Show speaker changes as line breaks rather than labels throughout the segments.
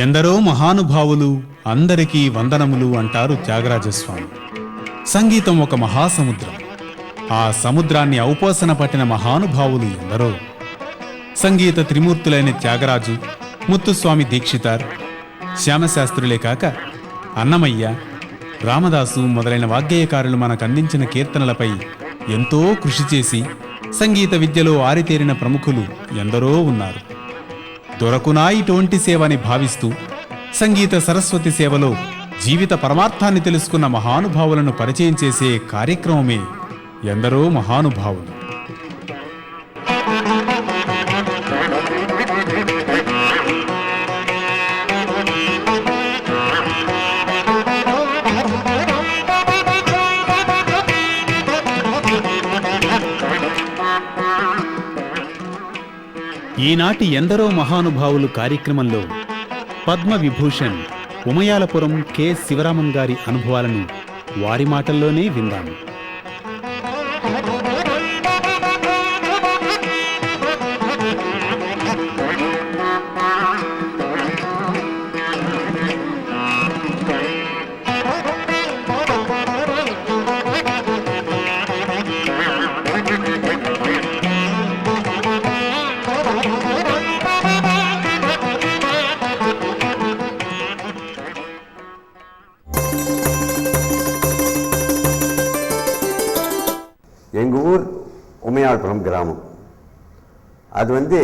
ఎందరో మహానుభావులు అందరికీ వందనములు అంటారు త్యాగరాజస్వామి. సంగీతం ఒక మహాసముద్రం. ఆ సముద్రాన్ని ఔపోసన పట్టిన మహానుభావులు ఎందరో. సంగీత త్రిమూర్తులైన త్యాగరాజు, ముత్తుస్వామి దీక్షితార్, శ్యామశాస్త్రులే కాక అన్నమయ్య, రామదాసు మొదలైన వాగ్గేయకారులు మనకందించిన కీర్తనలపై ఎంతో కృషి చేసి సంగీత విద్యలో ఆరితేరిన ప్రముఖులు ఎందరో ఉన్నారు. దొరకునా ఇటువంటి సేవని భావిస్తూ సంగీత సరస్వతి సేవలో జీవిత పరమార్థాన్ని తెలుసుకున్న మహానుభావులను పరిచయం చేసే కార్యక్రమమే ఎందరో మహానుభావులు. ఈనాటి ఎందరో మహానుభావులు కార్యక్రమంలో పద్మవిభూషణ్ ఉమయాలపురం కె శివరామన్ గారి అనుభవాలను వారి మాటల్లోనే విందాము.
எங்கள் ஊர் உமையாள்புரம் கிராமம். அது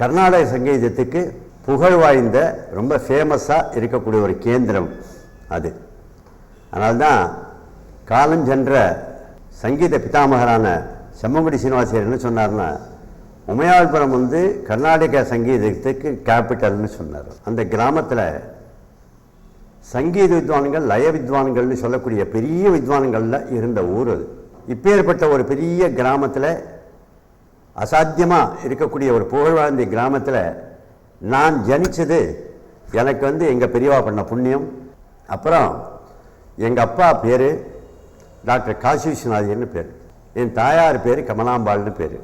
கர்நாடக சங்கீதத்துக்கு புகழ் வாய்ந்த ரொம்ப ஃபேமஸாக இருக்கக்கூடிய ஒரு கேந்திரம் அது. அதனால்தான் காலம் சென்ற சங்கீத பிதாமகரான செம்மங்குடி சீனிவாசர் என்ன சொன்னார்னா, உமையாள்புரம் கர்நாடக சங்கீதத்துக்கு கேபிட்டல்னு சொன்னார். அந்த கிராமத்தில் சங்கீத வித்வான்கள், லய வித்வான்கள்னு சொல்லக்கூடிய பெரிய வித்வான்களில் இருந்த ஊர் அது. இப்பேற்பட்ட ஒரு பெரிய கிராமத்தில், அசாத்தியமாக இருக்கக்கூடிய ஒரு புகழ் வாழ்ந்த கிராமத்தில் நான் ஜனித்தது எனக்கு எங்கள் பெரியவா பண்ண புண்ணியம். அப்புறம் எங்கள் அப்பா பேர் டாக்டர் காசி விஸ்வநாதர்னு பேர், என் தாயார் பேர் கமலாம்பாள்னு பேர்.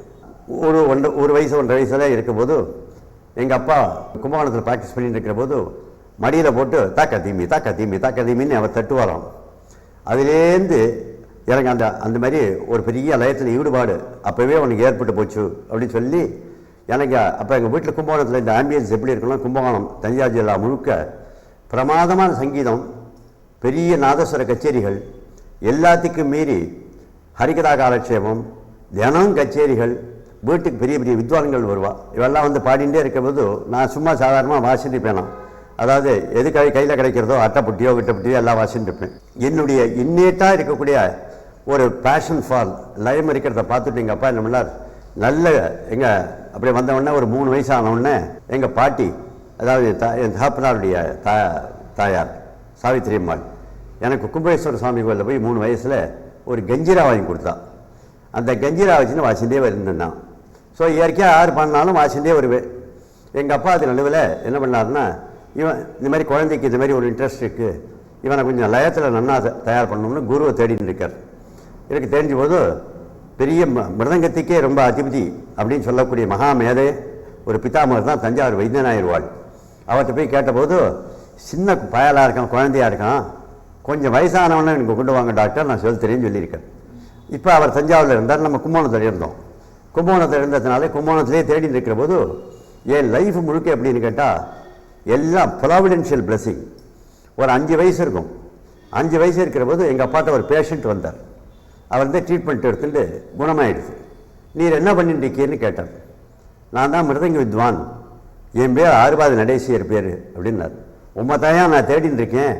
ஒரு வயசு 1.5 வயசில் இருக்கும்போது எங்கள் அப்பா கும்பகோணத்தில் ப்ராக்டிஸ் பண்ணிட்டு இருக்கிற போது மடியில் போட்டு தாக்க தீமி தாக்க தீமி தாக்க தீமின்னு அவர் தட்டுவாராம். அதுலேருந்து எனக்கு அந்த மாதிரி ஒரு பெரிய லயத்தில் ஈடுபாடு அப்போவே உனக்கு ஏற்பட்டு போச்சு அப்படின்னு சொல்லி எனக்கு அப்போ எங்கள் வீட்டில் கும்பகோணத்தில் இந்த ஆம்பியன்ஸ் எப்படி இருக்கணும், கும்பகோணம் தஞ்சாவூர் ஜில்லா முழுக்க பிரமாதமான சங்கீதம், பெரிய நாதஸ்வர கச்சேரிகள், எல்லாத்துக்கும் மீறி ஹரிகதா காலட்சேபம், தினம் கச்சேரிகள், வீட்டுக்கு பெரிய பெரிய வித்வான்கள் வருவா. இவெல்லாம் பாடிகிட்டே இருக்கும்போது நான் சும்மா சாதாரணமாக வாசிட்டு பேனான், அதாவது எது கையில் கிடைக்கிறதோ அட்டைப்பட்டியோ கிட்டப்பட்டியோ எல்லாம் வாசிட்டு இருப்பேன். என்னுடைய இன்னேட்டாக இருக்கக்கூடிய ஒரு பேஷன் ஃபார் லயம் இருக்கிறத பார்த்துட்டு எங்கள் அப்பா என்ன பண்ணார், நல்ல எங்கள் அப்படி வந்தவுடனே ஒரு 3 வயசு ஆனவுடனே எங்கள் பாட்டி, அதாவது என் தகப்பனாருடைய தாயார் சாவித்திரி அம்மாள், எனக்கு கும்பேஸ்வர சுவாமி கோயிலில் போய் 3 வயசில் ஒரு கஞ்சிரா வாங்கி கொடுத்தா. அந்த கஞ்சிரா வச்சுன்னு வாசிண்டே இருந்தேன். ஸோ இயற்கையாக யார் பண்ணாலும் வாசிண்டே வருவேன். எங்கள் அப்பா அது நடுவில் என்ன பண்ணாருன்னா, இவன் இந்த மாதிரி குழந்தைக்கு இந்த மாதிரி ஒரு இன்ட்ரெஸ்ட் இருக்குது, இவனை கொஞ்சம் லயத்தில் நன்னா தயார் பண்ணணும்னு குருவை தேடின்னு இருக்கார். எனக்கு தெரிஞ்ச போது பெரிய மிருதங்கத்துக்கே ரொம்ப அதிபதி அப்படின்னு சொல்லக்கூடிய மகாமேதை ஒரு பிதாமகர் தான் தஞ்சாவூர் வைத்தியநாயர்வாள். அவர்கிட்ட போய் கேட்டபோது, சின்ன பயலாக இருக்கான், குழந்தையாக இருக்கான், கொஞ்சம் வயசானவனை எனக்கு கொண்டு வாங்க டாக்டர், நான் தெரியும்னு சொல்லியிருக்கேன். இப்போ அவர் தஞ்சாவூரில் இருந்தார், நம்ம கும்பகோணத்தில் இருந்தோம். கும்பகோணத்தில் இருந்ததுனால கும்பகோணத்திலே தேடின்னு இருக்கிற போது என் லைஃப் முழுக்க எப்படின்னு கேட்டால் எல்லாம் ப்ராவிடென்ஷியல் பிளெஸிங். ஒரு 5 வயசு இருக்கும். 5 வயசு இருக்கிற போது எங்கள் அப்பாட்ட ஒரு பேஷண்ட் வந்தார். அவர் ட்ரீட்மெண்ட் எடுத்துட்டு குணமாயிடுச்சு. நீர் என்ன பண்ணிட்டு இருக்கீன்னு கேட்டார். நான் தான் மிருதங்க வித்வான், என் பேர் ஆறுபாதி நடேசியர் பேர் அப்படின்னார். உண்மை தாயா நான் தேடின்னு இருக்கேன்,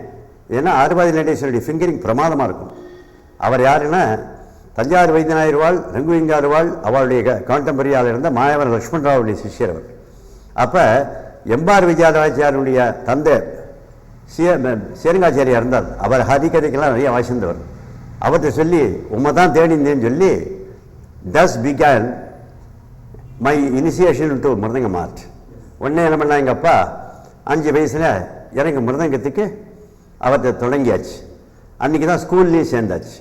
ஏன்னா ஆறுபாதி நடேஸ்வருடைய ஃபிங்கரிங் பிரமாதமாக இருக்கும். அவர் யாருன்னா தஞ்சாவூர் வைத்தியநாயர்வாள், ரங்குவிங்கார்வாள் அவருடைய கான்டெம்பரரியால் இருந்த மாயவர லக்ஷ்மணராவுடைய சிஷ்யர் அவர். அப்போ எம்பார் விஜயாச்சாரியனுடைய தந்தை சேருங்காச்சாரியா இருந்தார். அவர் ஹரிகதைக்கெல்லாம் நிறைய வாசிந்தவர். அவர்கிட்ட சொல்லி உண்மை தான் தேடிந்தேன்னு சொல்லி தஸ் பிகான் மை இனிஷியேஷன் டு மிருதங்க மார்ட். உடனே என்ன பண்ணா, எங்கள் அப்பா 5 வயசில் எனக்கு மிருதங்கத்துக்கு அவர்கிட்ட தொடங்கியாச்சு. அன்றைக்கி தான் ஸ்கூல்லேயும் சேர்ந்தாச்சு.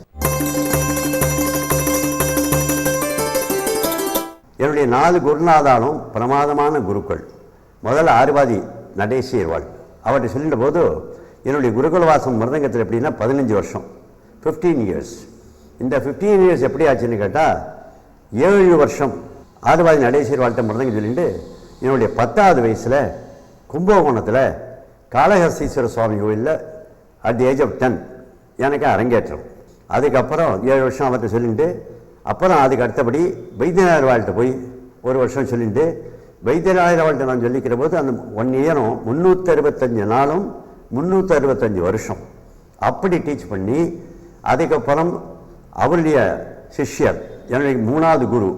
என்னுடைய 4 குருநாதாலும் பிரமாதமான குருக்கள். முதல்ல ஆறுபாதி நடேசியர்வாள், அவர்கிட்ட சொல்லிட்ட போது என்னுடைய குருகுலவாசம் மிருதங்கத்தில் எப்படின்னா 15 வருஷம், 15 இயர்ஸ். இந்த 15 இயர்ஸ் எப்படி ஆச்சுன்னு கேட்டால் 7 வருஷம் ஆதிவாதி நடேசர் வாழ்க்கை மிருதங்க சொல்லிட்டு என்னுடைய 10வது வயசில் கும்பகோணத்தில் காளஹஸ்தீஸ்வர சுவாமி கோயிலில் அட் தி ஏஜ் ஆஃப் 10 எனக்கு அரங்கேற்றம். அதுக்கப்புறம் 7 வருஷம் அவர்கிட்ட சொல்லிட்டு அப்புறம் அதுக்கு அடுத்தபடி வைத்தியநாதர் வாழ்கிட்ட போய் 1 வருஷம் சொல்லிட்டு வைத்தியநாதர் வாழ்கிட்ட நான் சொல்லிக்கிற போது அந்த 1 இயரும் 365 நாளும் 365 வருஷம் அப்படி டீச் பண்ணி அதுக்கப்புறம் அவருடைய சிஷ்யர் என்னுடைய 3வது குரு,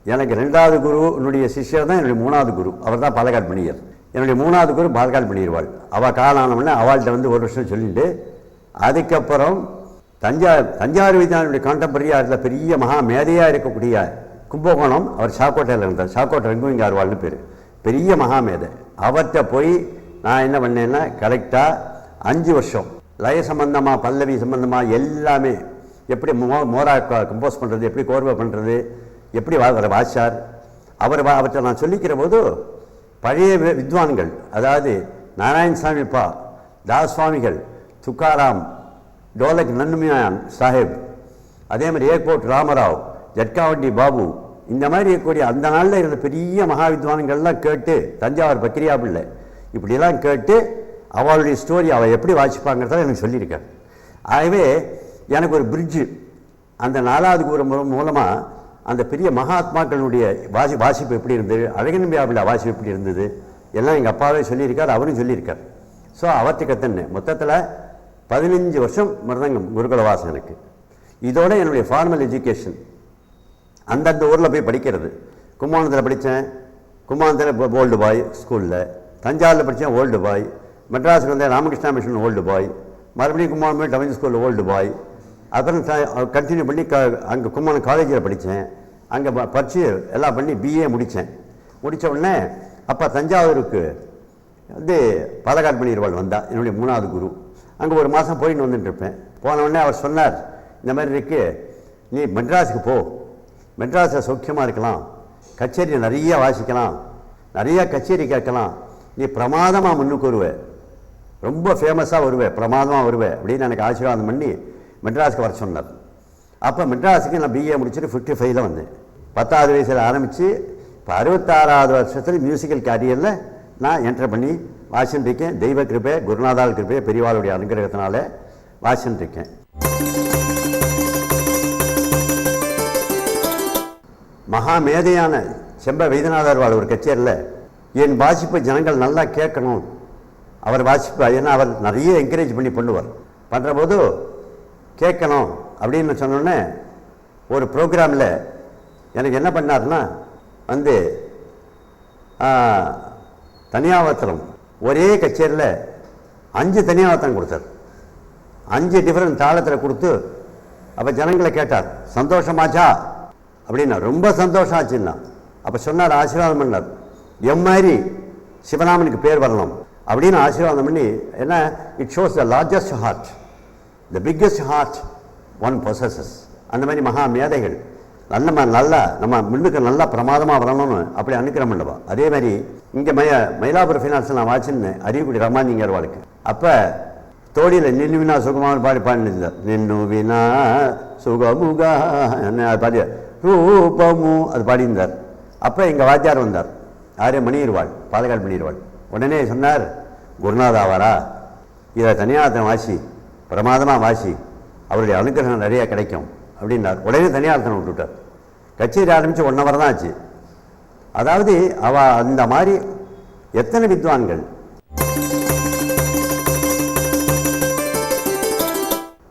எனக்கு 2வது குரு என்னுடைய சிஷ்யர் தான் என்னுடைய 3வது குரு, அவர் தான் பாலக்காடு பணியர். என்னுடைய 3வது குரு பாலக்காடு பணியர்வாள். அவள் காலானவொடனே அவள்கிட்ட வந்து 1 வருஷம் சொல்லிட்டு அதுக்கப்புறம் தஞ்சாவூர் வித்யானுடைய கான்டெம்பரரியாக பெரிய மகா மேதையாக இருக்கக்கூடிய கும்பகோணம், அவர் சாக்கோட்டையில் இருந்தார், சாக்கோட்டை ரங்குவிங்கார்வாள்னு பேர், பெரிய மகா மேதை. அவர்கிட்ட போய் நான் என்ன பண்ணேன்னா கரெக்டாக 5 வருஷம் லய சம்பந்தமாக பல்லவி சம்பந்தமாக எல்லாமே எப்படி மோரா கம்போஸ் பண்ணுறது, எப்படி கோர்வை பண்ணுறது, எப்படி வாச்சார் அவர்கிட்ட நான் சொல்லிக்கிற போது பழைய வித்வான்கள், அதாவது நாராயணசாமி பா, தாஸ் சுவாமிகள், துக்காராம், டோலக் நன்மியான் சாஹிப், அதே மாதிரி ஏர்போர்ட் ராமராவ், ஜட்காவண்டி பாபு, இந்த மாதிரி இருக்கக்கூடிய அந்த நாளில் இருந்த பெரிய மகா வித்வான்கள்லாம் கேட்டு, தஞ்சாவூர் பக்கிரியா பிள்ளை, இப்படிலாம் கேட்டு அவளுடைய ஸ்டோரி அவள் எப்படி வாசிப்பாங்கிறத எனக்கு சொல்லியிருக்காரு. ஆகவே எனக்கு ஒரு பிரிட்ஜு அந்த 4வது குரு மூலமாக அந்த பெரிய மகாத்மாக்களுடைய வாசிப்பு எப்படி இருந்தது, அழகநம்பியா பிள்ளை வாசிப்பு எப்படி இருந்தது எல்லாம் எங்கள் அப்பாவே சொல்லியிருக்கார், அவரும் சொல்லியிருக்கார். ஸோ அவர்கிட்ட கற்றுன்னு மொத்தத்தில் 15 வருஷம் மிருதங்கம் குருகுல வாசம் எனக்கு. இதோட என்னுடைய ஃபார்மல் எஜுகேஷன் அந்தந்த ஊரில் போய் படிக்கிறது. கும்பகோணத்தில் படித்தேன், கும்பகோணத்தில் ஓல்டு பாய் ஸ்கூலில், தஞ்சாவூரில் படித்தேன் ஓல்டு பாய், மெட்ராஸுக்கு வந்தேன் ராமகிருஷ்ணா மிஷன் ஓல்டு பாய், மறுபடியும் கும்பகோணம் போய் டவின் ஸ்கூலில் ஓல்டு பாய், அப்புறம் கண்டினியூ பண்ணி அங்கே கும்பகோணம் காலேஜில் படித்தேன், அங்கே படித்து எல்லாம் பண்ணி பிஏ முடித்தேன். முடித்த உடனே அப்போ தஞ்சாவூருக்கு வந்து பாலக்காடு பணியர்வாள் வந்தால் என்னுடைய 3வது குரு. அங்கே 1 மாதம் போயின்னு வந்துட்டுருப்பேன். போனவுடனே அவர் சொன்னார், இந்த மாதிரி இருக்கு, நீ மெட்ராஸுக்கு போ, மெட்ராஸில் சௌக்கியமாக இருக்கலாம், கச்சேரி நிறைய வாசிக்கலாம், நிறைய கச்சேரி கேட்கலாம், நீ பிரமாதமாக முன்னுக்கு வருவே, ரொம்ப ஃபேமஸாக வருவேன், பிரமாதமாக வருவேன் அப்படின்னு எனக்கு ஆசீர்வாதம் பண்ணி மெட்ராஸுக்கு வர சொன்னார். அப்போ மெட்ராஸுக்கு நான் பிஏ முடிச்சுட்டு 55 வந்தேன். 10வது வயசில் ஆரம்பித்து இப்போ 66வது வருஷத்தில் மியூசிக்கல் கேரியரில் நான் என்டர் பண்ணி வாசின்னு இருக்கேன். தெய்வ கிருபை, குருநாதால் கிருபை, பெரியவாளுடைய அனுகிரகத்தினால வாசின்னு இருக்கேன். மகா மேதையான செம்ப வைத்தியநாதர் ஒரு கச்சேரியில் என் வாசிப்பை ஜனங்கள் நல்லா கேட்கணும், அவர் வாசிப்பு, ஏன்னா அவர் நிறைய என்கரேஜ் பண்ணி பண்ணுவார், பண்ணுற போது கேட்கணும் அப்படின்னு சொன்னோடனே ஒரு ப்ரோக்ராமில் எனக்கு என்ன பண்ணார்னா வந்து தனியாவர்த்தனம் ஒரே கச்சேரியில் 5 தனியாவர்த்தனம் கொடுத்தார், 5 டிஃப்ரெண்ட் தாளத்தில் கொடுத்து அப்போ ஜனங்களை கேட்டார், சந்தோஷமாச்சா அப்படின்னா, ரொம்ப சந்தோஷம் ஆச்சுன்னா. அப்போ சொன்னார், ஆசீர்வாதம் பண்ணார், எம்மாதிரி சிவராமனுக்கு பேர் வரணும் அப்படின்னு ஆசீர்வாதம் பண்ணி, ஏன்னா it shows the largest heart, the biggest heart one possesses. அந்த மாதிரி மகா மேதைகள் நல்லா நம்ம முன்னுக்கு நல்லா பிரமாதமாக வரணும்னு அப்படி அனுக்கிரம் பண்ணவா. அதே மாதிரி இங்கே மயிலாப்பூர் ஃபைனான்ஸில் நான் வாட்சின்னு அறிவுக்குடி ரமானிங்கர் வாழ்க்கை. அப்போ தோடியில் நின்னுவினா சுகமாக பாடினார், நின்னுவினா சுகமுகா பாடி ரூபமு அது பாடியிருந்தார். அப்போ எங்கள் வாத்தியார் வந்தார், யாரே மணியர்வாள், பாலக்காடு மணியர்வாள். உடனே சொன்னார், குருநாதாவாரா, இதை தனியார்த்தம் வாசி, பிரமாதமாக வாசி, அவருடைய அனுகிரகம் நிறையா கிடைக்கும் அப்படின்னார். உடனே தனியார்த்தம் விட்டுவிட்டார். கச்சேரி ஆரம்பித்து 1 hour தான் ஆச்சு. அதாவது அந்த மாதிரி எத்தனை வித்வான்கள்.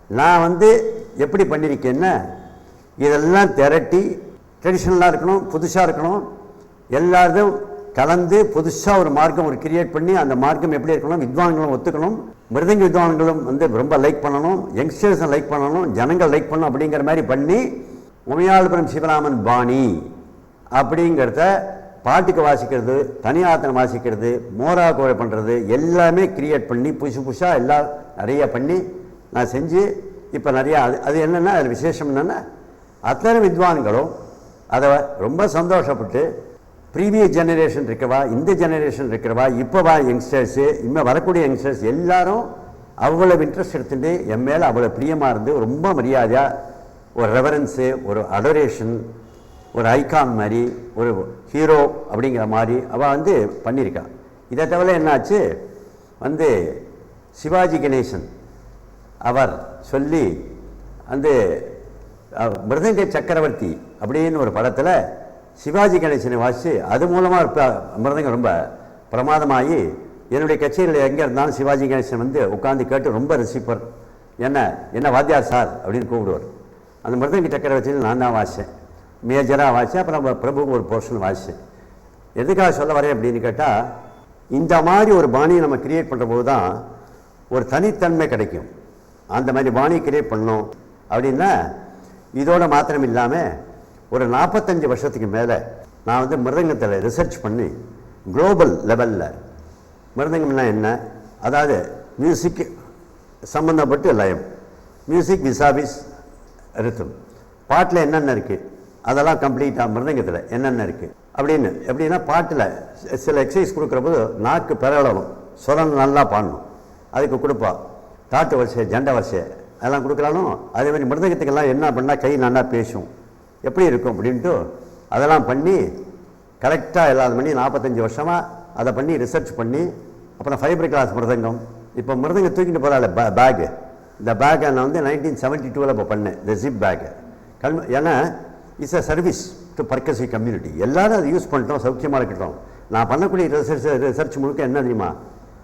நான் வந்து எப்படி பண்ணியிருக்கேன்னா, இதெல்லாம் திரட்டி ட்ரெடிஷ்னலாக இருக்கணும், புதுசாக இருக்கணும், எல்லாரும் கலந்து புதுசாக ஒரு மார்க்கம் ஒரு கிரியேட் பண்ணி அந்த மார்க்கம் எப்படி இருக்கணும், வித்வான்களும் ஒத்துக்கணும், மிருதங்க வித்வான்களும் வந்து ரொம்ப லைக் பண்ணணும், யங்ஸ்டர்ஸை லைக் பண்ணணும், ஜனங்கள் லைக் பண்ணணும், அப்படிங்கிற மாதிரி பண்ணி உமையாள்புரம் சிவராமன் பாணி அப்படிங்கிறத பாட்டுக்கு வாசிக்கிறது, தனியாத்தனை வாசிக்கிறது, மோரா கோழை பண்ணுறது எல்லாமே கிரியேட் பண்ணி புதுசாக எல்லாம் நிறைய பண்ணி நான் செஞ்சு இப்போ நிறையா அது என்னென்னா அதில் விசேஷம் என்னென்னா அத்தனை வித்வான்களும் அதை ரொம்ப சந்தோஷப்பட்டு ப்ரீவியஸ் ஜெனரேஷன் இருக்கிறவா, இந்த ஜெனரேஷன் இருக்கிறவா, இப்போ யங்ஸ்டர்ஸு, இன்னும் வரக்கூடிய யங்ஸ்டர்ஸ் எல்லாரும் அவ்வளவு இன்ட்ரெஸ்ட் எடுத்துட்டு என் மேலே அவ்வளோ பிரியமாக இருந்து ரொம்ப மரியாதையாக ஒரு ரெவரன்ஸு, ஒரு அடோரேஷன், ஒரு ஐகான் மாதிரி, ஒரு ஹீரோ அப்படிங்கிற மாதிரி அவள் வந்து பண்ணியிருக்கா. இதை தவிர என்னாச்சு, வந்து சிவாஜி கணேசன் அவர் சொல்லி அந்த மிருதங்க சக்கரவர்த்தி அப்படின்னு ஒரு படத்தில் சிவாஜி கணேசனை வாசித்து அது மூலமாக மிருதங்கம் ரொம்ப பிரமாதமாகி என்னுடைய கச்சேரியில் எங்கே இருந்தாலும் சிவாஜி கணேசன் வந்து உட்காந்து கேட்டு ரொம்ப ரசிப்பர். என்ன வாத்தியார் சார் அப்படின்னு கூப்பிடுவார். அந்த மிருதங்க சக்கரவர்த்தியில் நான் தான் வாசித்தேன், மேஜராக வாசித்தேன். அப்புறம் பிரபுக்கு ஒரு போர்ஷன் வாசித்தேன். எதுக்காக சொல்ல வரேன் அப்படின்னு கேட்டால், இந்த மாதிரி ஒரு பாணியை நம்ம கிரியேட் பண்ணுற போது தான் ஒரு தனித்தன்மை கிடைக்கும். அந்த மாதிரி பாணியை கிரியேட் பண்ணோம் அப்படின்னா, இதோட மாத்திரம் இல்லாமல் ஒரு 45 வருஷத்துக்கு மேலே நான் வந்து மிருதங்கத்தில் ரிசர்ச் பண்ணி குளோபல் லெவலில் மிருதங்கம்னா என்ன, அதாவது மியூசிக் சம்மந்தப்பட்டு லயம், மியூசிக் விசாபிஸ் ரித்தம், பாட்டில் என்னென்ன இருக்குது அதெல்லாம் கம்ப்ளீட்டாக மிருதங்கத்தில் என்னென்ன இருக்குது அப்படின்னு. எப்படின்னா பாட்டில் சில எக்ஸசைஸ் கொடுக்குற போது நாக்கு பெறளவும் சுரம் நல்லா பாடணும், அதுக்கு கொடுப்பா. தாட்டு வரிசை, ஜண்டை வரிசை அதெல்லாம் கொடுக்குறாலும் அதே மாதிரி மிருதங்கத்துக்கெல்லாம் என்ன பண்ணால் கை நல்லா பேசும், எப்படி இருக்கும் அப்படின்ட்டு அதெல்லாம் பண்ணி கரெக்டாக எல்லாது பண்ணி 45 வருஷமாக அதை பண்ணி ரிசர்ச் பண்ணி, அப்புறம் ஃபைபர் கிளாஸ் மிருதங்கம். இப்போ மிருதங்கம் தூக்கிட்டு போகிறாள் பேகு, இந்த பேக்கை நான் வந்து 1972 இப்போ பண்ணேன், இந்த ஜிப் பேக்கு. ஏன்னா it's a service to percussive community. எல்லோரும் அதை யூஸ் பண்ணிட்டோம், சௌக்கியமாக இருக்கட்டும். நான் பண்ணக்கூடிய ரிசர்ச் முழுக்க என்ன தெரியுமா,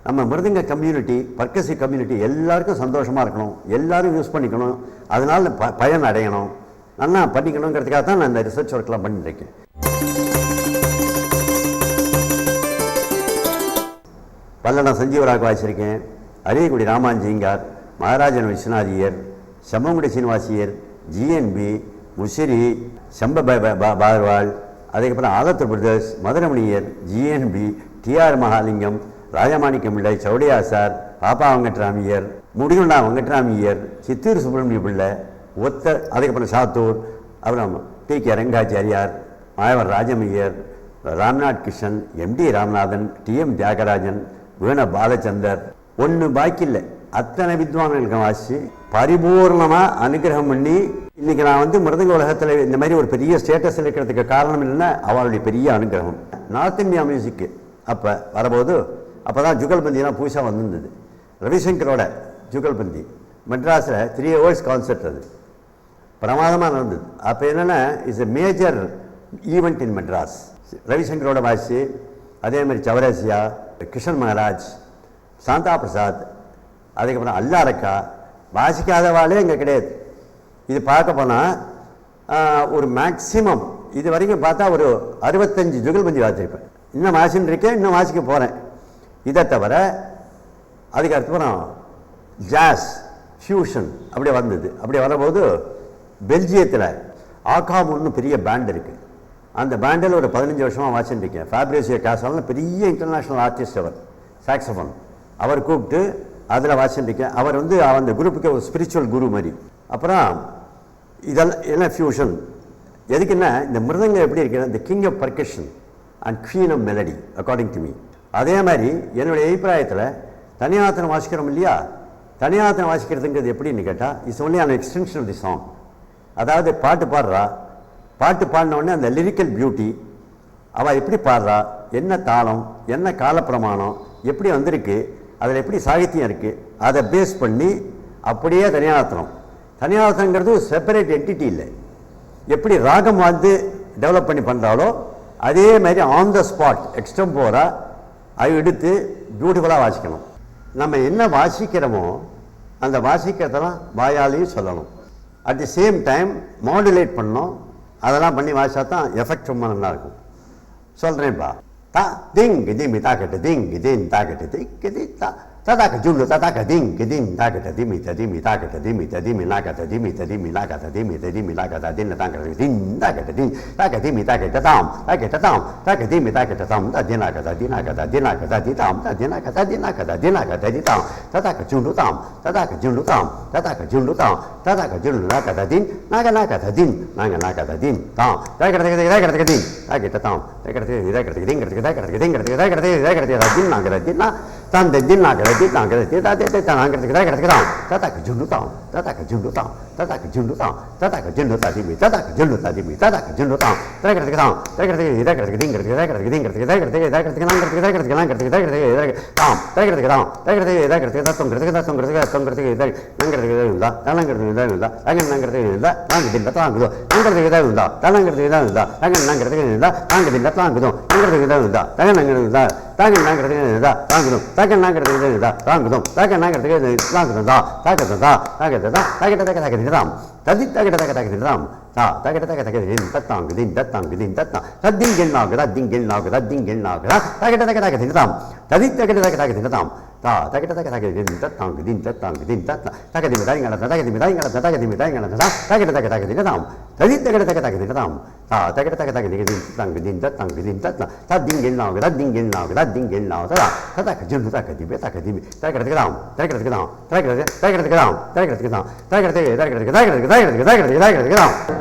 நம்ம மிருதங்க கம்யூனிட்டி, பர்கசிவ் கம்யூனிட்டி எல்லாருக்கும் சந்தோஷமாக இருக்கணும், எல்லோரும் யூஸ் பண்ணிக்கணும், அதனால் பயன் அடையணும், நல்லா பண்ணிக்கணுங்கிறதுக்காக தான் நான் இந்த ரிசர்ச் ஒர்க்லாம் பண்ணிட்டுருக்கேன். பல்லடம் சஞ்சீவராக வாசிச்சிருக்கேன், அரியக்குடி ராமாஞ்சிங்கார், மகாராஜன் விஸ்வநாதியர், செம்மங்குடி சீனிவாசியர், ஜிஎன்பி, முசிறி, செம்ப பார்வாள், அதுக்கப்புறம் Alathur brothers, Madurai Mani Iyer, GNB, TR Mahalingam, Rajamanickam Pillai, Chowdaiah sir, பாப்பா வெங்கட்ராமியர், முடிகுண்டா வெங்கட்ராமியர், சித்தூர் சுப்பிரமணிய பிள்ளை, அதுக்கப்புறம் சாத்தூர், அப்புறம் TK. Rangachariar, Mayavaram Rajam Iyer, Ramnath Krishnan, MD Ramanathan, TM. Thyagarajan, Veena Balachander, ஒன்று பாக்கி இல்லை, அத்தனை வித்வான்களுக்கு வாசி பரிபூர்ணமாக அனுகிரகம் பண்ணி இன்னைக்கு நான் வந்து மிருதங்க உலகத்தில் இந்த மாதிரி ஒரு பெரிய ஸ்டேட்டஸ் இருக்கிறதுக்கு காரணம் இல்லைன்னா அவளுடைய பெரிய அனுகிரகம். நார்த் இந்தியா மியூசிக்கு அப்போ வரும்போது அப்போ தான் ஜுகல்பந்தியெலாம் புதுசாக வந்திருந்தது. ரவிசங்கரோட ஜுகல்பந்தி மெட்ராஸில் 3 hours கான்சர்ட், அது பிரமாதமாக நடந்தது. அப்போ என்னென்னா it's a major event in Madras. ரவிசங்கரோட வாசி, அதே மாதிரி சௌராசியா, கிருஷ்ணன் மகாராஜ், சாந்தா பிரசாத், அதுக்கப்புறம் அல்லாரக்கா, வாசிக்காதவாளே இங்கே கிடையாது. இது பார்க்க போனால் ஒரு மேக்சிமம் இது வரைக்கும் பார்த்தா ஒரு 65 ஜுகல்பந்தி வாசிச்சிருப்பேன். இன்னும் வாசின்னு இருக்கேன், இன்னும் வாசிக்க போகிறேன். இதை தவிர அதுக்கு அப்புறம் ஜாஸ் ஃபியூஷன் அப்படியே வந்தது. அப்படி வரும்போது பெல்ஜியத்தில் ஆகாமுன்னு பெரிய பேண்ட் இருக்குது. அந்த பேண்டில் ஒரு 15 வருஷமாக வாசின்னு இருக்கேன். ஃபேப்ரிசியோ காசால்னு பெரிய இன்டர்நேஷ்னல் ஆர்டிஸ்ட், அவர் சாக்ஸோஃபோன், அவர் கூப்பிட்டு அதில் வாசின்னு இருக்கேன். அவர் வந்து அந்த குரூப்புக்கு ஒரு ஸ்பிரிச்சுவல் குரு மாதிரி. அப்புறம் இதெல்லாம் என்ன ஃபியூஷன் எதுக்குன்னா, இந்த மிருதங்கம் எப்படி இருக்குன்னா இந்த king of percussion and queen of melody according to me. அதே மாதிரி என்னுடைய அபிப்பிராயத்தில் தனியாத்திரம் வாசிக்கிறோம் இல்லையா, தனியாத்திரம் வாசிக்கிறதுங்கிறது எப்படின்னு கேட்டால் it's only an extension of the song. அதாவது பாட்டு பாடுறா, பாட்டு பாடினோடனே அந்த லிரிக்கல் பியூட்டி, அவள் எப்படி பாடுறா, என்ன தாளம், என்ன காலப்பிரமாணம் எப்படி வந்திருக்கு, அதில் எப்படி சாகித்யம் இருக்குது, அதை பேஸ் பண்ணி அப்படியே தனியாத்திரம். தனியாத்திரங்கிறது செப்பரேட் என்டிட்டி இல்லை. எப்படி ராகம் வந்து டெவலப் பண்ணி பண்ணுறாலோ அதே மாதிரி ஆன் த ஸ்பாட் எக்ஸ்டம்போராக அதை எடுத்து பியூட்டிஃபுல்லாக வாசிக்கணும். நம்ம என்ன வாசிக்கிறோமோ அந்த வாசிக்கிறதெல்லாம் வாயாலையும் சொல்லணும். At the same time modulate பண்ணணும். அதெல்லாம் பண்ணி வாசித்தா தான் எஃபெக்ட் ரொம்ப நல்லாயிருக்கும். சொல்கிறேன்ப்பா, தா திங் திமி தாக்கட்டு திங் தின் தாக்கட்டு திக்கு தி தா Tataka Julu, Tataka Ding, Gedin, Takata Dimi, Tadimi, Takata Dimi, Tadimi, Nakata Dimi, Tadimi, Nakata Dimi, Tadimi, Nakata Din, Takata Din, Takata Din, Takatimi, Takata Tam, Takata Tam, Takatimi, Takata Tam, Tadinakata, Dinakata, Dinakata, Ditam, Tadinakata, Dinakata, Dinakata, Ditam, Tataka Julu Tam, Tataka Julu Tam, Tataka Julu Tam, Tataka Julu Nakata Din, Naganakata Din, Naganakata Din, Tam, Takata Din, Takata Tam, Takata Din, Takata Din, Takata Din, Takata Din, Nakata Din, Tan de din naga de naga de da de ta naga de ga ga ta ka jundu ta ta ka jundu ta ta ka jundu ta ta ka jundu ta di mi ta ka jundu ta di mi ta ka jundu ta ta ga ta ta ga de da ga ding ga da ga ding ga da ga de da ga de naga de da ga de naga de da ga de ta ta ga de ta ta ga de da ga de ta tong ga da tong ga da tong ga de da naga de da ta naga de da da ta ga naga de da naga de da ta ga naga de da da ta naga de da da ta ga naga de da naga de da ta ga naga de da da ta ga naga de da ta ga naga de da ta ga Takan Nagar da, Rangdom, Takan Nagar Rangdom da, Takatan, Tadit Takatan, Takatan, Tatang, Din, Tatang, Din, Tatang, Tadingin Naga, Dingin Naga, Dingin Naga, Takatan, Tadit Takatan, Takatan, Tatang, Din, Tatang, Din, Tatang, Takadimidanga, Takadimidanga, Takadimidanga, Takatan, Tadit Takatan, Takatan, Din, Tatang, Din, Tatang, Tadingin Naga, Dingin Naga, Dingin Naga, Tataka Jun Takadimi, Takadimi, Takatan, Takatan, Takatan, Takatan, Takatan, Takatan,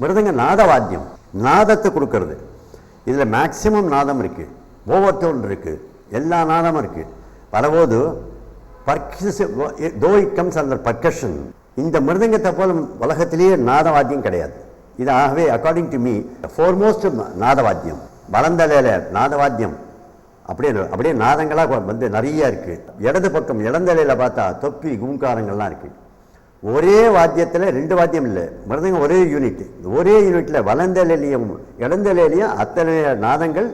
மிருதங்க நாதவாத்தியம் நாதத்தை கொடுக்கறது இதில் maximum நாதம் இருக்குது ஓவர்டோன் இருக்குது எல்லா நாதமும் இருக்குது பலபோது though it comes under percussion இந்த மிருதங்கத்தை போல உலகத்திலேயே நாதவாத்தியம் கிடையாது இது ஆகவே அக்கார்டிங் டு மீ ஃபோர்மோஸ்ட் நாதவாத்தியம் வளந்தலையில் நாதவாத்தியம் அப்படியே நாதங்களாக வந்து நிறைய இருக்குது இடது பக்கம் இளந்தலையில் பார்த்தா தொப்பி கும்காரங்கள்லாம் இருக்குது ஒரே வாத்தியத்தில் ரெண்டு வாத்தியம் இல்லை மிருதங்கம் ஒரே யூனிட் ஒரே யூனிட்டில் வளந்தலையிலையும் இடந்தலையிலையும் அத்தனை நாதங்கள்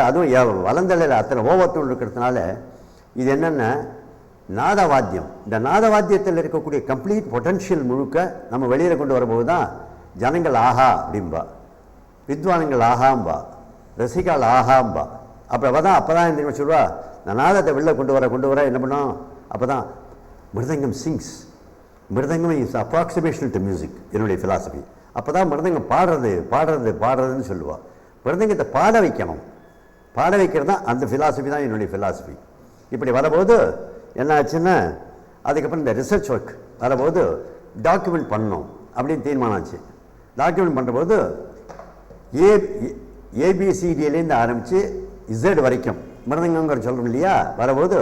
அதுவும் வளந்தலையில் அத்தனை ஓவர்டோன் இருக்கிறதுனால இது என்னென்னா நாதவாத்தியம் இந்த நாதவாத்தியத்தில் இருக்கக்கூடிய கம்ப்ளீட் பொட்டன்ஷியல் முழுக்க நம்ம வெளியில் கொண்டு வரும்போது தான் ஜனங்கள் ஆஹா அப்படின்பா வித்வானங்கள் ஆஹாம்பா ரசிகால் ஆஹாம்பா அப்போ தான் என்ன சொல்லுவா இந்த நாதத்தை வெளில கொண்டு வர என்ன பண்ணோம் அப்போ தான் மிருதங்கம் சிங்ஸ் மிருதங்கம் இஸ் அப்ராக்சிமேஷன் டு மியூசிக் என்னுடைய ஃபிலாசபி அப்போ தான் மிருதங்கம் பாடுறதுன்னு சொல்லுவாள் மிருதங்கத்தை பாட வைக்கிறது தான் அந்த ஃபிலாசபி தான் என்னுடைய ஃபிலாசபி இப்படி வரபோது என்ன ஆச்சுன்னா அதுக்கப்புறம் இந்த ரிசர்ச் ஒர்க் வரபோது டாக்குமெண்ட் பண்ணணும் அப்படின்னு தீர்மானம் ஆச்சு டாக்குமெண்ட் பண்ணுறபோது ஏபிசிடியிலேருந்து ஆரம்பித்து இசட் வரைக்கும் மிருதங்கங்கிற சொல்கிறோம் இல்லையா வரபோது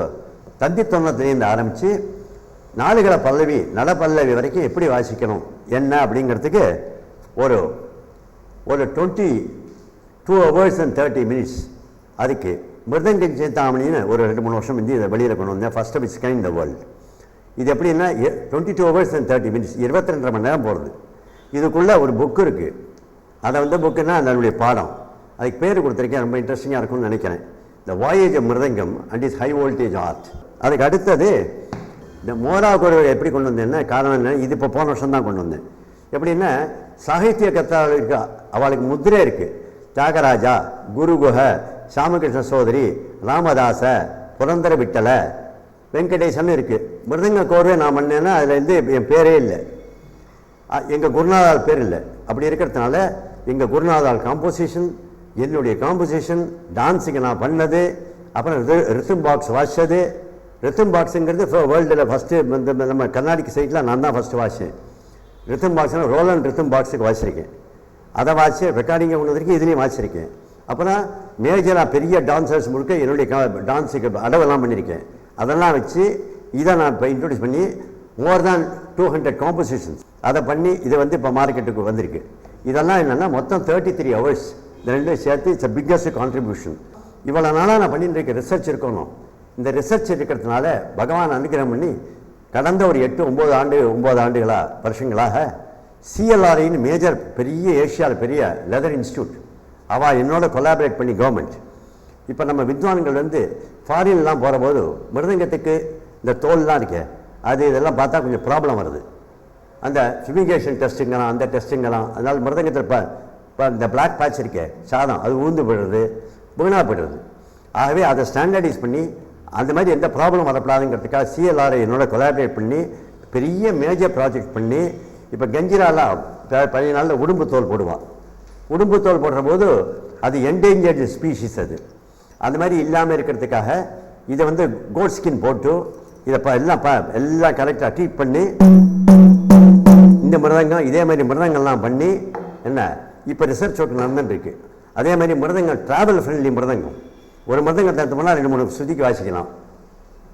தந்தித்தொன்னத்துலேருந்து ஆரம்பித்து நாலுகளை பல்லவி நலப்பல்லவி வரைக்கும் எப்படி வாசிக்கணும் என்ன அப்படிங்கிறதுக்கு ஒரு 22 hours and 30 minutes அதுக்கு மிருதங்க சேத்தாமணின்னு ஒரு 2-3 வருஷம் வந்து இதை வெளியில் கொண்டு வந்தேன் first of its kind the world இது எப்படின்னா 22 hours and 30 minutes 22 மணி நேரம் போகிறது இதுக்குள்ளே ஒரு புக்கு இருக்குது அதை வந்து புக்குன்னா அதனுடைய பாடம் அதுக்கு பேர் கொடுத்துருக்கேன் ரொம்ப இன்ட்ரெஸ்டிங்காக இருக்கும்னு நினைக்கிறேன் the voyage of mridangam and is high voltage art அதுக்கு அடுத்தது இந்த மோரா குருவை எப்படி கொண்டு வந்தேன்னா காரணம் என்ன, இது இப்போ போன வருஷம் தான் கொண்டு வந்தேன். எப்படின்னா சாகித்ய கத்தாளுக்கு அவளுக்கு முத்திரை இருக்குது. தியாகராஜா, குருகுஹ, சாமகிருஷ்ண சோதரி, ராமதாச, புரந்தர விட்டல, வெங்கடேசன் இருக்குது. மிருதங்க கோர்வை நான் பண்ணேன்னா அதுலேருந்து என் பேரே இல்லை, எங்கள் குருநாதால் பேர் இல்லை. அப்படி இருக்கிறதுனால எங்கள் குருநாதால் காம்போசிஷன், என்னுடைய காம்போசிஷன், டான்ஸுக்கு நான் பண்ணது, அப்புறம் ரித்தம் பாக்ஸ் வாசிச்சது. ரித்தம் பாக்ஸுங்கிறது வேர்ல்டில் ஃபஸ்ட்டு நம்ம கர்நாடிக் சைட்டில் நான் தான் ஃபஸ்ட்டு வாசித்தேன். ரித்தம் பாக்ஸ்னா ரோலண்ட் ரித்தம் பாக்ஸுக்கு வாசிச்சிருக்கேன். அதை வாசி ரெக்கார்டிங்கை கொண்டதுக்கு இதுலேயும் வாசிச்சிருக்கேன். அப்புறம் மேஜராக பெரிய டான்சர்ஸ் முழுக்க என்னுடைய டான்ஸுக்கு அடவெல்லாம் பண்ணியிருக்கேன். அதெல்லாம் வச்சு இதை நான் இப்போ இன்ட்ரடியூஸ் பண்ணி மோர் தேன் 200 காம்போசிஷன்ஸ் அதை பண்ணி இதை வந்து இப்போ மார்க்கெட்டுக்கு வந்திருக்கு. இதெல்லாம் என்னென்னா மொத்தம் 33 hours. இந்த ரெண்டும் சேர்த்து இட்ஸ் பிக்கஸ்ட் கான்ட்ரிபியூஷன். இவ்வளோ நாளாக நான் பண்ணிட்டு இருக்க ரிசர்ச் இருக்கணும். இந்த ரிசர்ச் இருக்கிறதுனால பகவான் அனுகிரகம் பண்ணி கடந்த ஒரு 8-9 ஆண்டுகளாக வருஷங்களாக சிஎல்ஆர்ஐன்னு மேஜர் பெரிய ஏஷியாவில் பெரிய லெதர் இன்ஸ்டியூட் அவள் என்னோட கொலாபரேட் பண்ணி கவர்மெண்ட் இப்போ நம்ம வித்வான்கள் வந்து ஃபாரின்லாம் போகிற போது மிருதங்கத்துக்கு இந்த தோல்லாம் இருக்கே அது இதெல்லாம் பார்த்தா கொஞ்சம் ப்ராப்ளம் வருது. அந்த ஃபிமிகேஷன் டெஸ்ட்டுங்கலாம் அந்த டெஸ்ட்டுங்கலாம் அதனால் மிருதங்கத்தில் இப்போ இந்த பிளாக் பேட்ச் இருக்கே சாதம் அது ஊந்து போயிடுறது, வீணாக போயிடுறது. ஆகவே அதை ஸ்டாண்டர்டைஸ் பண்ணி அந்த மாதிரி எந்த ப்ராப்ளம் வரப்படாதுங்கிறதுக்காக சிஎல்ஆரை என்னோட கொலாபரேட் பண்ணி பெரிய மேஜர் ப்ராஜெக்ட் பண்ணி இப்போ கெஞ்சிராலாம் பழைய நாளில் உடும்பு தோல் போடுவான். உடும்பு தோல் போடுற போது அது என்டேஞ்சர்டு ஸ்பீஷீஸ். அது அந்த மாதிரி இல்லாமல் இருக்கிறதுக்காக இதை வந்து கோட் ஸ்கின் போட்டு இதை எல்லாம் கரெக்டாக ட்ரீட் பண்ணி இந்த மிருதங்கம் இதே மாதிரி மிருதங்கள்லாம் பண்ணி என்ன இப்போ ரிசர்ச் ஒர்க் நடந்துருக்கு. அதே மாதிரி மிருதங்கம் ட்ராவல் ஃப்ரெண்ட்லி மிருதங்கம். ஒரு மிருதங்கத்தை எடுத்தோம்னா 2-3 சுதிக்கு வாசிக்கலாம்.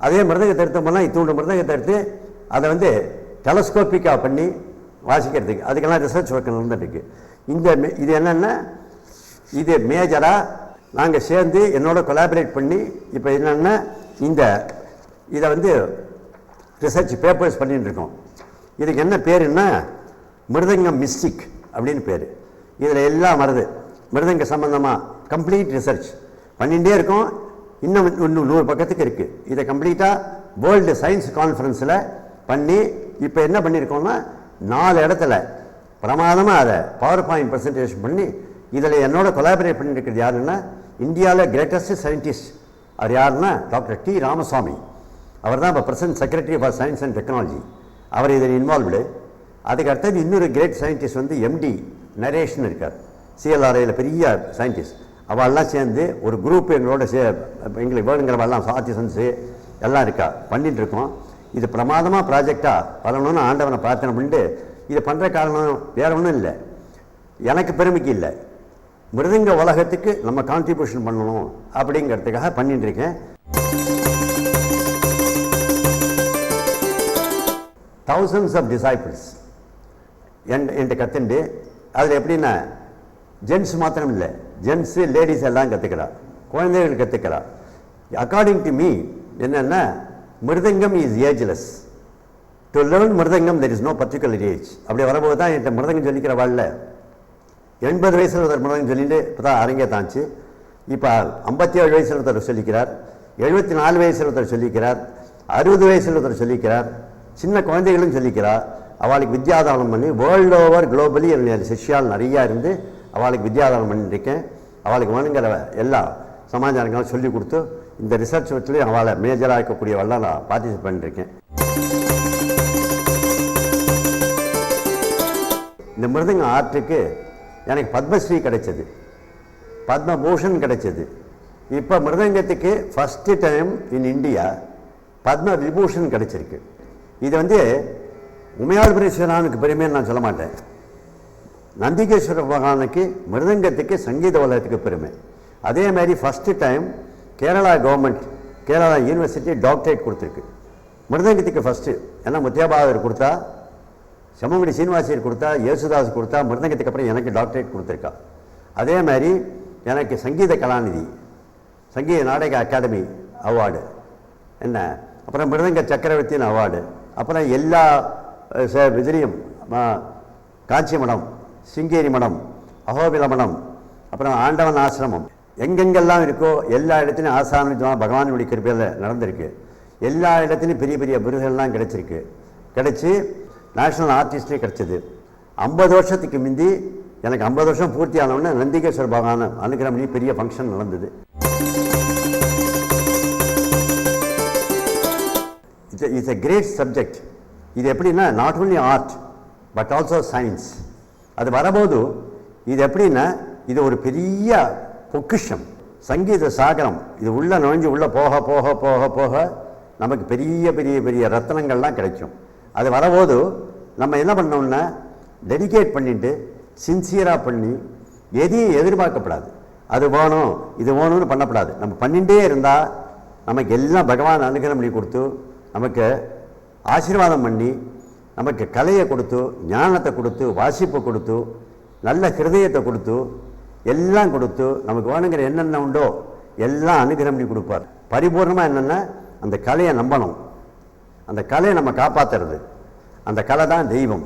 அதே மிருதங்கத்தை எடுத்தோம்னா இத்தூண்டு மிருதங்கத்தை எடுத்து அதை வந்து டெலஸ்கோப்பிக்காக பண்ணி வாசிக்கிறதுக்கு அதுக்கெல்லாம் ரிசர்ச் ஒர்க் நடந்துட்டுருக்கு. இது என்னென்னா இது மேஜராக நாங்கள் சேர்ந்து என்னோட கொலாபரேட் பண்ணி இப்போ என்னென்னா இதை வந்து ரிசர்ச் பேப்பர்ஸ் பண்ணிட்டு இருக்கோம். இதுக்கு என்ன பேருன்னா மிருதங்கம் மிஸ்டிக் அப்படின்னு பேர். இதில் எல்லாம் வருது மிருதங்க சம்பந்தமாக கம்ப்ளீட் ரிசர்ச் பண்ணிகிட்டே இருக்கோம். இன்னும் 100 பக்கத்துக்கு இருக்குது. இதை கம்ப்ளீட்டாக வேர்ல்டு சயின்ஸ் கான்ஃபரன்ஸில் பண்ணி இப்போ என்ன பண்ணியிருக்கோம்னா 4 இடத்துல பிரமாதமாக அதை பவர் பாயிண்ட் ப்ரெசன்டேஷன் பண்ணி இதில் என்னோட கொலாபரேட் பண்ணியிருக்கிறது யாருன்னா இந்தியாவில் கிரேட்டஸ்ட் சயின்டிஸ்ட் அவர் யாருன்னா டாக்டர் டி ராமசாமி. அவர் தான் இப்போ present secretary for science and technology. அவர் இதில் இன்வால்வ்டு. அதுக்கு அடுத்தது இன்னொரு கிரேட் சயின்டிஸ்ட் வந்து எம்டி நரேஷன் இருக்கார், சிஎல்ஆர்ஐயில் பெரிய சயின்டிஸ்ட். அவெல்லாம் சேர்ந்து ஒரு குரூப் எங்களோட எங்களுக்கு வேணுங்கிறவெல்லாம் ஆர்டிசன்ஸு எல்லாம் இருக்கா பண்ணிட்டு இருக்கோம். இது பிரமாதமாக ப்ராஜெக்டாக பண்ணணும்னு ஆண்டவனை பிரார்த்தனை பண்ணிட்டு இதை பண்ணுற காரணம் வேற ஒன்றும் இல்லை, எனக்கு பெருமைக்கு இல்லை, மிருதங்க உலகத்துக்கு நம்ம கான்ட்ரிபியூஷன் பண்ணணும் அப்படிங்கிறதுக்காக பண்ணிட்டு இருக்கேன். thousands of disciples என்கிட்ட கற்றுண்டு அதில் எப்படின்னா ஜென்ஸ் மாத்திரம் இல்லை, ஜென்ஸு லேடிஸ் எல்லாம் கற்றுக்கிறா, குழந்தைகள் கற்றுக்கிறா. அக்கார்டிங் டு மீ என்னென்னா mridangam is ageless. To learn mridangam there is no particular age. அப்படி வரும்போது தான் என்கிட்ட மிருதங்கம் சொல்லிக்கிற வாழ்ல 80 வயசில் ஒருத்தர் மிருதங்கம் சொல்லிட்டு இப்போ தான் அரங்கே தாச்சு. இப்போ 57 வயசில் ஒருத்தர் சொல்லிக்கிறார், 74 வயசில் ஒருத்தர் சொல்லிக்கிறார், 60 வயசில் ஒருத்தர் சொல்லிக்கிறார், சின்ன குழந்தைகளும் சொல்லிக்கிறார். அவளுக்கு வித்யாதானம் பண்ணி வேர்ல்டு ஓவர் குளோபலி என்னுடைய சிஷ்யால் நிறையா இருந்து அவளுக்கு வித்யாதானம் பண்ணிட்டுருக்கேன். அவளுக்கு வேணுங்கிற எல்லா சமாச்சாரங்களும் சொல்லிக் கொடுத்து இந்த ரிசர்ச் வச்சுலேயும் அவளை மேஜராக இருக்கக்கூடியவெல்லாம் நான் பார்ட்டிசிபேட் பண்ணிட்டுருக்கேன். இந்த மிருதங்க ஆர்ட்டுக்கு எனக்கு பத்மஸ்ரீ கிடைச்சது, பத்மபூஷன் கிடைச்சது. இப்போ மிருதங்கத்துக்கு first time in India Padma Vibhushan கிடைச்சிருக்கு. இது வந்து உமையாள்புரீஸ்வரனுக்கு பெருமைன்னு நான் சொல்ல மாட்டேன். நந்திகேஸ்வர பகவானுக்கு மிருதங்கத்துக்கு சங்கீத உலகத்துக்கு பெருமை. அதே மாதிரி first time Kerala government Kerala university doctorate கொடுத்துருக்கு மிருதங்கத்துக்கு ஃபஸ்ட்டு. ஏன்னா முத்தியாபாதர் கொடுத்தா, சமங்குடி சீனிவாசர் கொடுத்தா, யேசுதாஸ் கொடுத்தா, மிருதங்கத்துக்கு அப்புறம் எனக்கு டாக்டரேட் கொடுத்துருக்கா. அதே மாதிரி எனக்கு சங்கீத கலாநிதி, சங்கீத நாடக அகாடமி அவார்டு என்ன, அப்புறம் மிருதங்க சக்கரவர்த்தியின் அவார்டு, அப்புறம் எல்லா இதுலேயும் காஞ்சி மடம், சிங்கேரி மடம், அகோபில மடம், அப்புறம் ஆண்டவன் ஆசிரமம் எங்கெங்கெல்லாம் இருக்கோ எல்லா இடத்துலையும் ஆசானம் பகவானுடைய கிருப்பையில் நடந்திருக்கு. எல்லா இடத்துலையும் பெரிய பெரிய விருதுகள்லாம் கிடைச்சிருக்கு. கிடைச்சி நேஷனல் ஆர்டிஸ்டே கிடைச்சது. 50 வருஷத்துக்கு முந்தி எனக்கு 50 வருஷம் பூர்த்தி ஆனவுடனே நந்திகேஸ்வர பகவான் அனுகிரகம் பண்ணி பெரிய ஃபங்க்ஷன் நடந்தது. It's a great subject. இது எப்படின்னா not only art but also science. அது வரபோது இது எப்படின்னா இது ஒரு பெரிய பொக்கிஷம், சங்கீத சாகரம். இது உள்ள நுழைஞ்சு உள்ள போக போக போக போக நமக்கு பெரிய பெரிய பெரிய ரத்னங்கள்லாம் கிடைக்கும். அது வரபோது நம்ம என்ன பண்ணோம்னா டெடிகேட் பண்ணிட்டு சின்சியராக பண்ணி எதையும் எதிர்பார்க்கப்படாது. அது வேணும் இது வேணும்னு பண்ணப்படாது. நம்ம பண்ணிகிட்டே இருந்தால் நமக்கு எல்லாம் பகவான் அனுகிரகம் பண்ணி கொடுத்து நமக்கு ஆசீர்வாதம் பண்ணி நமக்கு கலையை கொடுத்து ஞானத்தை கொடுத்து வாசிப்பை கொடுத்து நல்ல ஹிருதயத்தை கொடுத்து எல்லாம் கொடுத்து நமக்கு வேணுங்கிற என்னென்ன உண்டோ எல்லாம் அனுகிரகம் பண்ணி கொடுப்பார். பரிபூர்ணமாக என்னென்னா அந்த கலையை நம்பணும், அந்த கலையை நம்ம காப்பாற்றுறது, அந்த கலை தான் தெய்வம்.